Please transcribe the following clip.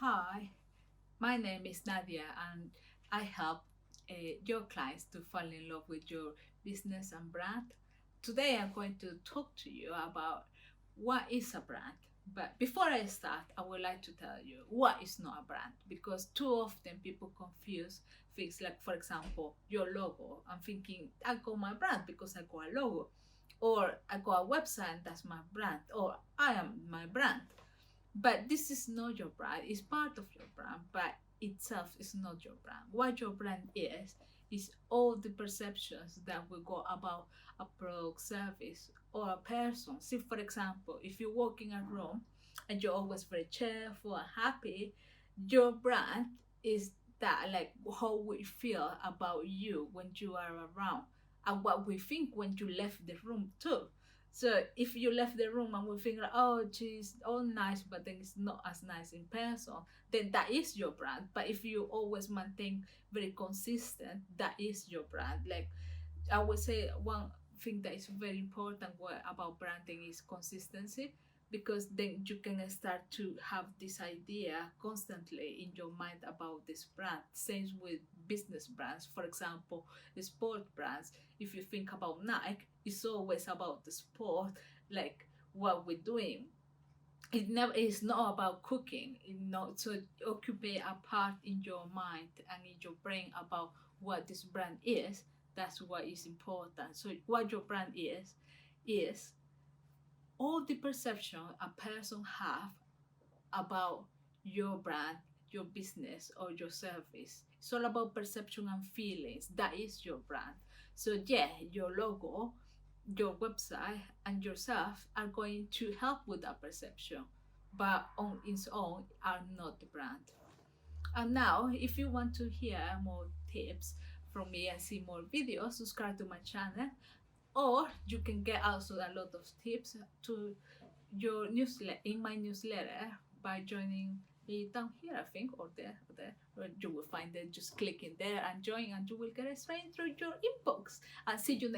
Hi, my name is Nadia, and I help your clients to fall in love with your business and brand. Today, I'm going to talk to you about what is a brand. But before I start, I would like to tell you what is not a brand, because too often people confuse things like, for example, your logo. I'm thinking I got my brand because I got a logo, or I got a website and that's my brand, or I am my brand. But this is not your brand. It's part of your brand, but itself is not your brand. What your brand is all the perceptions that we got about a product, service, or a person. See, for example, if you walk in a room and you're always very cheerful and happy, your brand is that, like, how we feel about you when you are around, and what we think when you left the room too. So if you left the room and we think like, oh, she's all nice, but then it's not as nice in person, then that is your brand. But if you always maintain very consistent, that is your brand. Like, I would say one thing that is very important about branding is consistency, because then you can start to have this idea constantly in your mind about this brand. Same with business brands. For example, the sport brands. If you think about Nike, it's always about the sport, like what we're doing. It never is not about cooking. So occupy a part in your mind and in your brain about what this brand is. That's what is important. So what your brand is all the perception a person have about your brand, your business, or your service. It's all about perception and feelings. That is your brand. So yeah, your logo, your website, and yourself are going to help with that perception, but on its own are not the brand. And now, if you want to hear more tips from me and see more videos, subscribe to my channel, or you can get also a lot of tips to your newsletter in my newsletter by joining it down here, I think, or there, or you will find it. Just click in there and join, and you will get it straight through your inbox. I'll see you next